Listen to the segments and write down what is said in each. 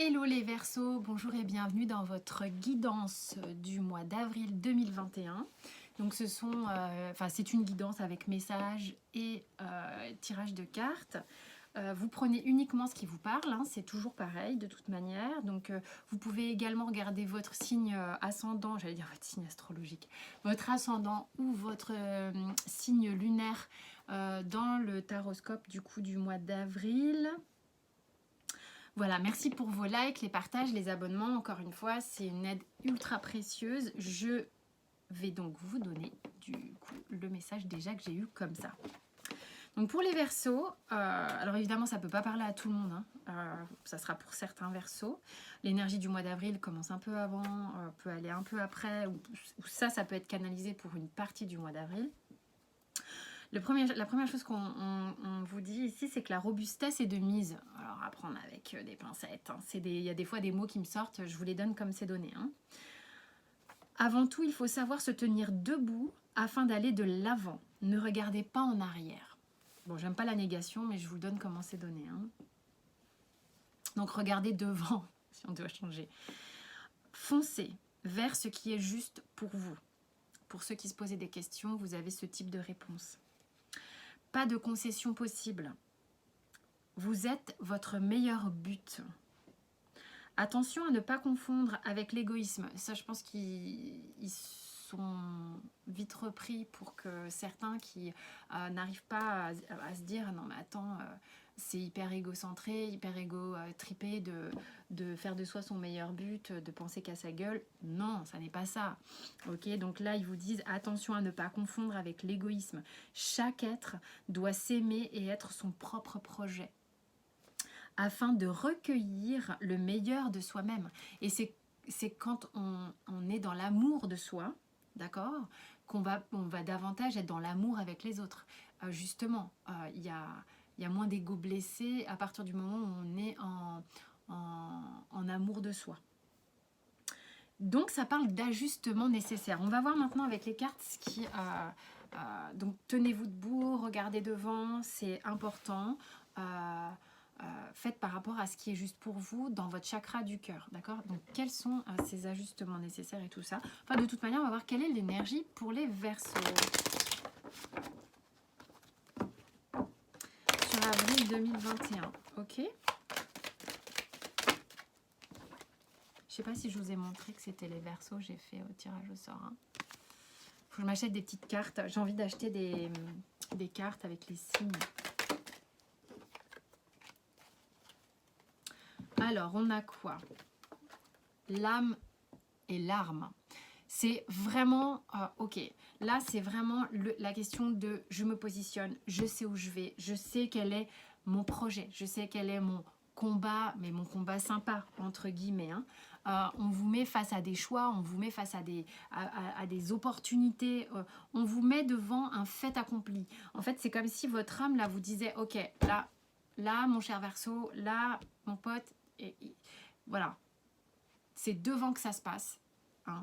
Hello les Verseaux, bonjour et bienvenue dans votre guidance du mois d'avril 2021. Donc c'est une guidance avec message et tirage de cartes. Vous prenez uniquement ce qui vous parle, hein, c'est toujours pareil de toute manière. Donc vous pouvez également regarder votre signe ascendant, j'allais dire votre signe astrologique, votre ascendant ou votre signe lunaire dans le taroscope du coup du mois d'avril. Voilà, merci pour vos likes, les partages, les abonnements. Encore une fois, c'est une aide ultra précieuse. Je vais donc vous donner du coup le message déjà que j'ai eu comme ça. Donc pour les Verseaux, alors évidemment ça ne peut pas parler à tout le monde, hein. Ça sera pour certains Verseaux. L'énergie du mois d'avril commence un peu avant, peut aller un peu après, ou ça peut être canalisé pour une partie du mois d'avril. La première chose qu'on vous dit ici, c'est que la robustesse est de mise. Alors, à prendre avec des pincettes. Hein. Il y a des fois des mots qui me sortent, je vous les donne comme c'est donné. Hein. Avant tout, il faut savoir se tenir debout afin d'aller de l'avant. Ne regardez pas en arrière. Bon, j'aime pas la négation, mais je vous donne comment c'est donné. Hein. Donc, regardez devant, si on doit changer. Foncez vers ce qui est juste pour vous. Pour ceux qui se posaient des questions, vous avez ce type de réponse. Pas de concession possible. Vous êtes votre meilleur but. Attention à ne pas confondre avec l'égoïsme. Ça, je pense qu'ils sont vite repris pour que certains qui n'arrivent pas à se dire « Non mais attends, c'est hyper égocentré, hyper égo-tripé de faire de soi son meilleur but, de penser qu'à sa gueule. » Non, ça n'est pas ça. Ok, donc là, ils vous disent « Attention à ne pas confondre avec l'égoïsme. Chaque être doit s'aimer et être son propre projet. » Afin de recueillir le meilleur de soi-même. Et c'est quand on est dans l'amour de soi, d'accord, on va davantage être dans l'amour avec les autres. Justement, il y a moins d'ego blessé à partir du moment où on est en amour de soi. Donc, ça parle d'ajustement nécessaire. On va voir maintenant avec les cartes ce qui... donc, tenez-vous debout, regardez devant, c'est important. Faites par rapport à ce qui est juste pour vous dans votre chakra du cœur, d'accord? Donc quels sont ces ajustements nécessaires et tout ça. Enfin, de toute manière, on va voir quelle est l'énergie pour les Verseaux sur avril 2021, ok? Je sais pas si je vous ai montré que c'était les Verseaux, j'ai fait au tirage au sort. Hein. Faut que je m'achète des petites cartes. J'ai envie d'acheter des cartes avec les signes. Alors, on a quoi? L'âme et l'arme. C'est vraiment, ok, là c'est vraiment la question de je me positionne, je sais où je vais, je sais quel est mon projet, je sais quel est mon combat, mais mon combat sympa, entre guillemets. Hein. On vous met face à des choix, on vous met face à des opportunités, on vous met devant un fait accompli. En fait, c'est comme si votre âme là vous disait, ok, là mon cher Verseau, là mon pote, voilà, c'est devant que ça se passe. Hein.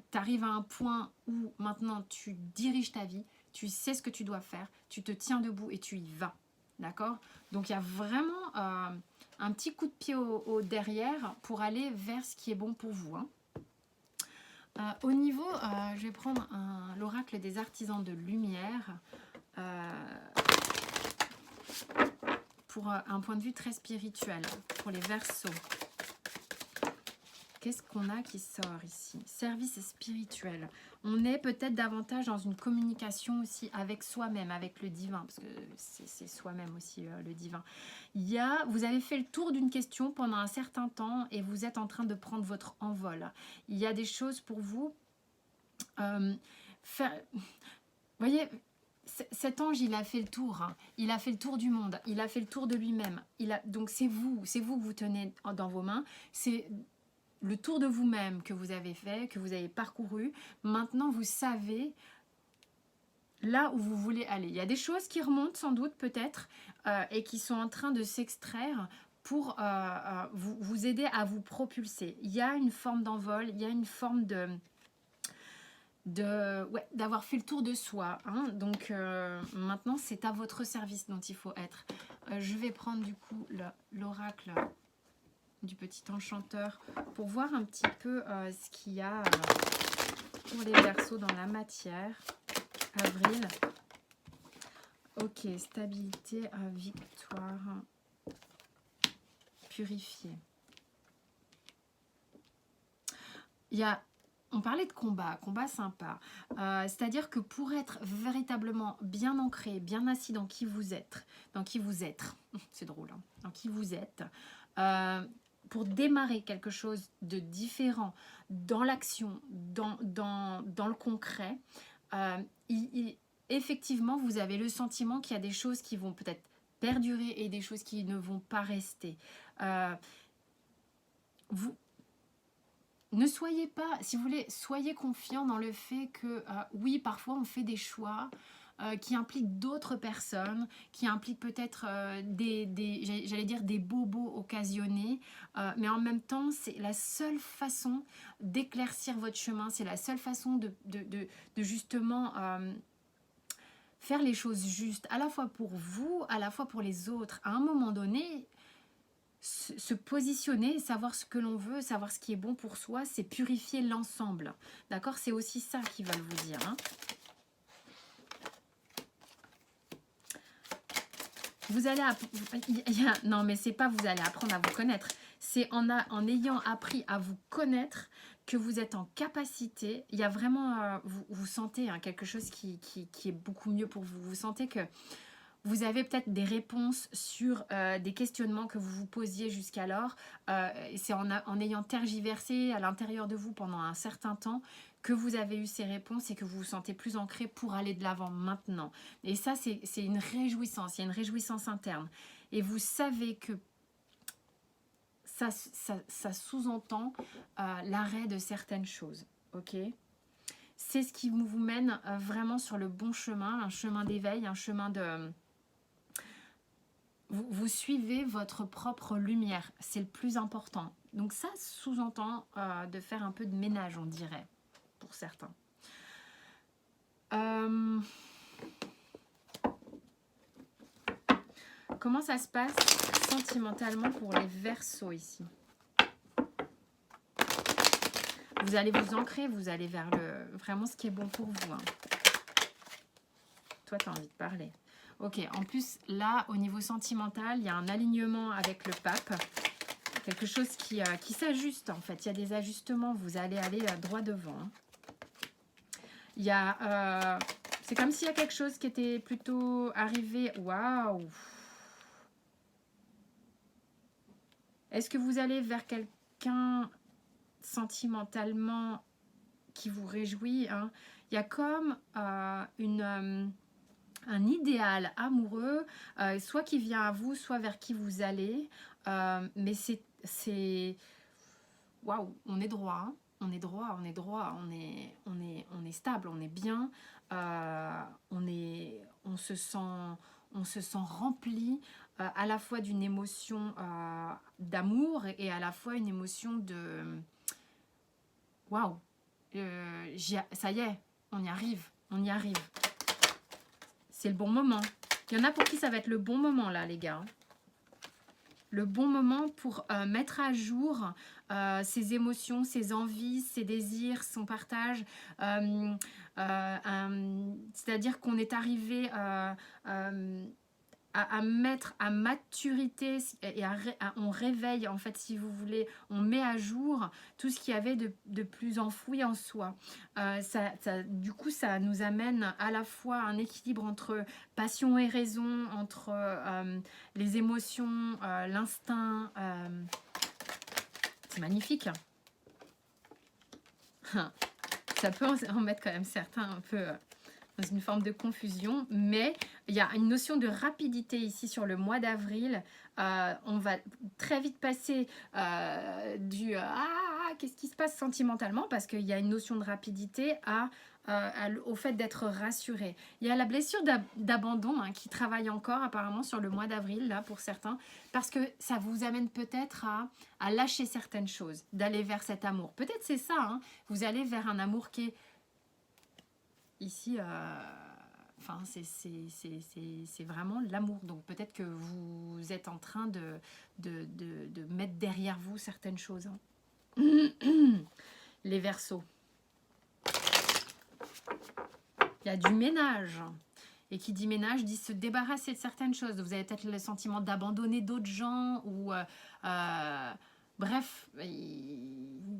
Tu arrives à un point où maintenant tu diriges ta vie, tu sais ce que tu dois faire, tu te tiens debout et tu y vas. D'accord? Donc il y a vraiment un petit coup de pied au derrière pour aller vers ce qui est bon pour vous. Hein. Au niveau, je vais prendre l'oracle des artisans de lumière. Pour un point de vue très spirituel, pour les Verseaux. Qu'est-ce qu'on a qui sort ici? Service spirituel. On est peut-être davantage dans une communication aussi avec soi-même, avec le divin, parce que c'est soi-même aussi le divin. Vous avez fait le tour d'une question pendant un certain temps et vous êtes en train de prendre votre envol. Il y a des choses pour vous. Vous voyez, cet ange, il a fait le tour. Hein. Il a fait le tour du monde. Il a fait le tour de lui-même. Donc c'est vous que vous tenez dans vos mains. C'est le tour de vous-même que vous avez fait, que vous avez parcouru. Maintenant, vous savez là où vous voulez aller. Il y a des choses qui remontent sans doute peut-être et qui sont en train de s'extraire pour vous aider à vous propulser. Il y a une forme d'envol, il y a une forme d'avoir fait le tour de soi. Hein. Donc maintenant, c'est à votre service dont il faut être. Je vais prendre du coup l'oracle du petit enchanteur pour voir un petit peu ce qu'il y a pour les Verseaux dans la matière. Avril. Ok, stabilité, victoire, purifié. On parlait de combat sympa. C'est-à-dire que pour être véritablement bien ancré, bien assis dans qui vous êtes, c'est drôle, hein, dans qui vous êtes, pour démarrer quelque chose de différent dans l'action, dans le concret, effectivement, vous avez le sentiment qu'il y a des choses qui vont peut-être perdurer et des choses qui ne vont pas rester. Ne soyez pas, si vous voulez, soyez confiants dans le fait que, oui, parfois on fait des choix qui impliquent d'autres personnes, qui impliquent peut-être j'allais dire des bobos occasionnés, mais en même temps, c'est la seule façon d'éclaircir votre chemin, c'est la seule façon de justement faire les choses justes, à la fois pour vous, à la fois pour les autres. À un moment donné, se positionner, savoir ce que l'on veut, savoir ce qui est bon pour soi, c'est purifier l'ensemble. D'accord? C'est aussi ça qu'ils veulent vous dire. Hein. Vous allez... Non, mais c'est pas vous allez apprendre à vous connaître. C'est en ayant appris à vous connaître que vous êtes en capacité. Il y a vraiment... vous sentez hein, quelque chose qui est beaucoup mieux pour vous. Vous sentez que vous avez peut-être des réponses sur des questionnements que vous vous posiez jusqu'alors. C'est en ayant tergiversé à l'intérieur de vous pendant un certain temps que vous avez eu ces réponses et que vous vous sentez plus ancré pour aller de l'avant maintenant. Et ça, c'est une réjouissance. Il y a une réjouissance interne. Et vous savez que ça sous-entend l'arrêt de certaines choses. Ok ? C'est ce qui vous mène vraiment sur le bon chemin, un chemin d'éveil, un chemin de... Vous suivez votre propre lumière, c'est le plus important. Donc ça sous-entend de faire un peu de ménage, on dirait, pour certains. Comment ça se passe sentimentalement pour les Verseaux ici? Vous allez vous ancrer, vous allez vers vraiment ce qui est bon pour vous. Hein. Toi, tu as envie de parler. Ok, en plus, là, au niveau sentimental, il y a un alignement avec le pape. Quelque chose qui s'ajuste, en fait. Il y a des ajustements, vous allez aller droit devant. Hein. Il y a... c'est comme s'il y a quelque chose qui était plutôt arrivé... Waouh! Est-ce que vous allez vers quelqu'un sentimentalement qui vous réjouit hein? Il y a comme un idéal amoureux, soit qui vient à vous, soit vers qui vous allez. Mais c'est... Waouh, on est droit, hein. On est droit, on est stable, on est bien, on se sent rempli à la fois d'une émotion d'amour et à la fois une émotion de... Waouh, ça y est, on y arrive. C'est le bon moment. Il y en a pour qui ça va être le bon moment là, les gars. Le bon moment pour mettre à jour ses émotions, ses envies, ses désirs, son partage. C'est-à-dire qu'on est arrivé à mettre à maturité et on réveille, en fait, si vous voulez, on met à jour tout ce qu'il y avait de plus enfoui en soi. Du coup, ça nous amène à la fois un équilibre entre passion et raison, entre les émotions, l'instinct. C'est magnifique. Ça peut en mettre quand même certains un peu... dans une forme de confusion, mais il y a une notion de rapidité ici sur le mois d'avril. On va très vite passer qu'est-ce qui se passe sentimentalement, parce qu'il y a une notion de rapidité au fait d'être rassuré. Il y a la blessure d'abandon hein, qui travaille encore apparemment sur le mois d'avril, là, pour certains, parce que ça vous amène peut-être à lâcher certaines choses, d'aller vers cet amour. Peut-être c'est ça, hein, vous allez vers un amour qui est ici, Enfin, c'est vraiment l'amour. Donc peut-être que vous êtes en train de mettre derrière vous certaines choses. Hein. Les Verseaux. Il y a du ménage. Et qui dit ménage dit se débarrasser de certaines choses. Vous avez peut-être le sentiment d'abandonner d'autres gens ou... bref,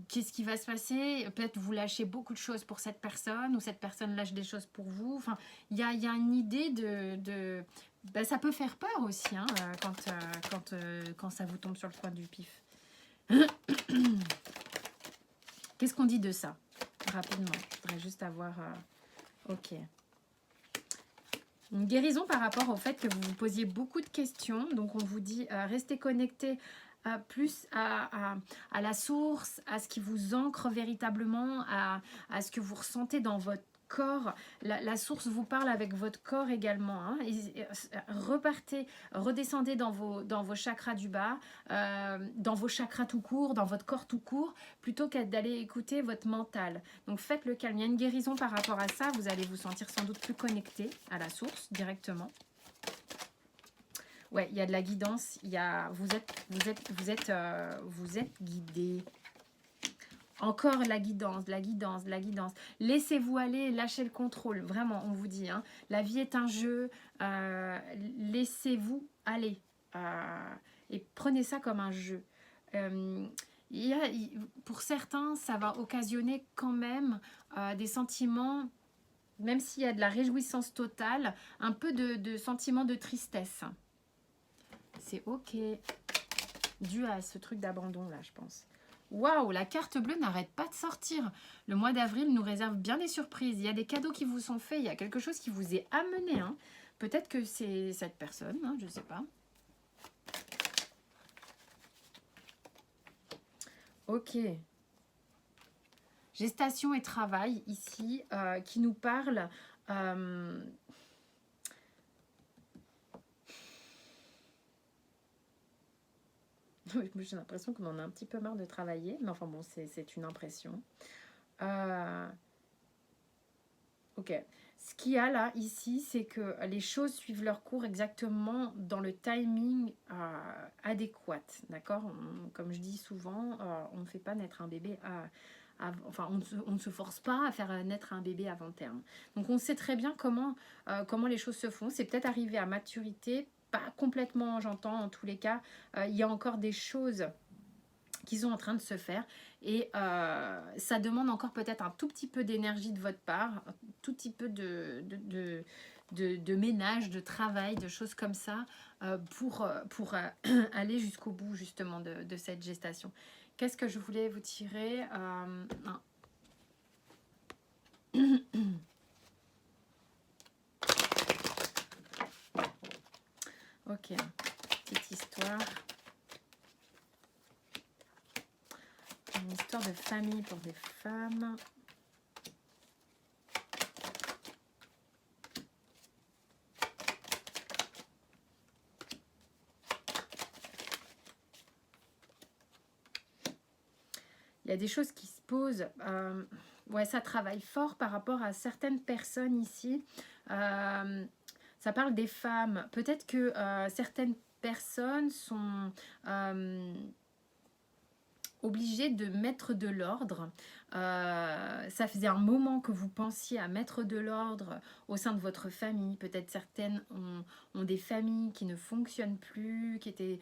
qu'est-ce qui va se passer? Peut-être vous lâchez beaucoup de choses pour cette personne ou cette personne lâche des choses pour vous. Enfin, il y a une idée de ben, ça peut faire peur aussi hein, quand ça vous tombe sur le coin du pif. Qu'est-ce qu'on dit de ça? Rapidement, je voudrais juste avoir... ok. Une guérison par rapport au fait que vous vous posiez beaucoup de questions. Donc, on vous dit restez connecté plus à la source, à ce qui vous ancre véritablement, à ce que vous ressentez dans votre corps. La source vous parle avec votre corps également. Hein. Repartez, redescendez dans vos chakras du bas, dans vos chakras tout court, dans votre corps tout court, plutôt qu'à d'aller écouter votre mental. Donc faites le calme. Il y a une guérison par rapport à ça. Vous allez vous sentir sans doute plus connecté à la source directement. Ouais, il y a de la guidance. Il y a, vous êtes guidé. Encore la guidance, la guidance, la guidance. Laissez-vous aller, lâchez le contrôle. Vraiment, on vous dit. Hein, la vie est un jeu. Laissez-vous aller. Et prenez ça comme un jeu. Pour certains, ça va occasionner quand même des sentiments, même s'il y a de la réjouissance totale, un peu de sentiments de tristesse. C'est ok. Dû à ce truc d'abandon là, je pense. Waouh, la carte bleue n'arrête pas de sortir. Le mois d'avril nous réserve bien des surprises. Il y a des cadeaux qui vous sont faits. Il y a quelque chose qui vous est amené. Hein. Peut-être que c'est cette personne, hein, je ne sais pas. Ok. Gestation et travail ici qui nous parle... j'ai l'impression qu'on en a un petit peu marre de travailler, mais enfin bon, c'est une impression. Ok. Ce qu'il y a là, ici, c'est que les choses suivent leur cours exactement dans le timing adéquat. D'accord? Comme je dis souvent, on ne fait pas naître un bébé enfin, on ne se force pas à faire naître un bébé avant terme. Donc, on sait très bien comment les choses se font. C'est peut-être arrivé à maturité, pas complètement, j'entends, en tous les cas. Il y a encore des choses qui sont en train de se faire et ça demande encore peut-être un tout petit peu d'énergie de votre part, un tout petit peu de ménage, de travail, de choses comme ça pour aller jusqu'au bout justement de cette gestation. Qu'est-ce que je voulais vous tirer Ok, petite histoire. Une histoire de famille pour des femmes. Il y a des choses qui se posent. Ouais, ça travaille fort par rapport à certaines personnes ici. Ça parle des femmes. Peut-être que certaines personnes sont obligées de mettre de l'ordre. Ça faisait un moment que vous pensiez à mettre de l'ordre au sein de votre famille. Peut-être certaines ont des familles qui ne fonctionnent plus, qui étaient,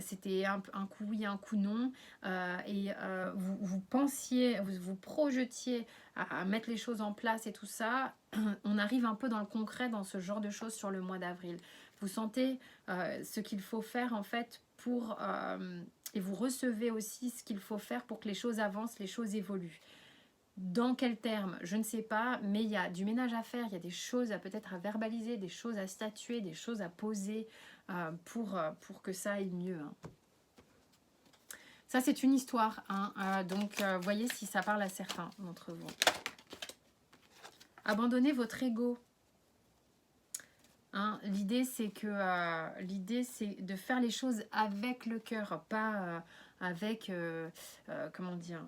c'était un coup oui, un coup non. Vous pensiez, vous projetiez à mettre les choses en place et tout ça. On arrive un peu dans le concret dans ce genre de choses sur le mois d'avril. Vous sentez ce qu'il faut faire en fait pour... et vous recevez aussi ce qu'il faut faire pour que les choses avancent, les choses évoluent. Dans quel terme? Je ne sais pas, mais il y a du ménage à faire, il y a des choses à peut-être à verbaliser, des choses à statuer, des choses à poser pour que ça aille mieux. Hein. Ça, c'est une histoire. Hein. Donc, voyez si ça parle à certains d'entre vous. Abandonnez votre ego. Hein, l'idée c'est de faire les choses avec le cœur, pas avec comment dire,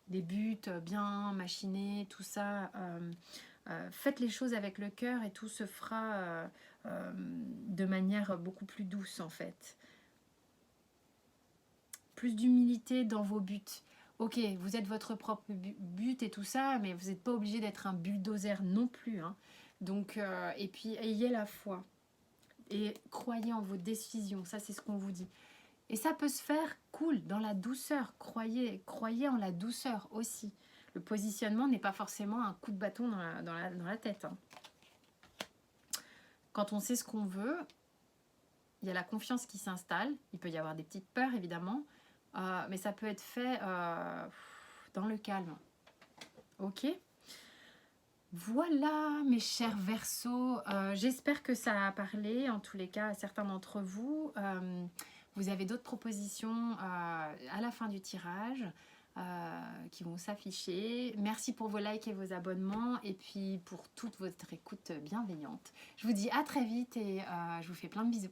des buts bien machinés, tout ça. Faites les choses avec le cœur et tout se fera de manière beaucoup plus douce en fait. Plus d'humilité dans vos buts. Ok, vous êtes votre propre but et tout ça, mais vous n'êtes pas obligé d'être un bulldozer non plus. Hein. Donc, et puis, ayez la foi. Et croyez en vos décisions. Ça, c'est ce qu'on vous dit. Et ça peut se faire cool, dans la douceur. Croyez en la douceur aussi. Le positionnement n'est pas forcément un coup de bâton dans la tête. Hein. Quand on sait ce qu'on veut, il y a la confiance qui s'installe. Il peut y avoir des petites peurs, évidemment. Mais ça peut être fait dans le calme. Ok ? Voilà, mes chers Verseaux. J'espère que ça a parlé, en tous les cas, à certains d'entre vous. Vous avez d'autres propositions à la fin du tirage qui vont s'afficher. Merci pour vos likes et vos abonnements et puis pour toute votre écoute bienveillante. Je vous dis à très vite et je vous fais plein de bisous.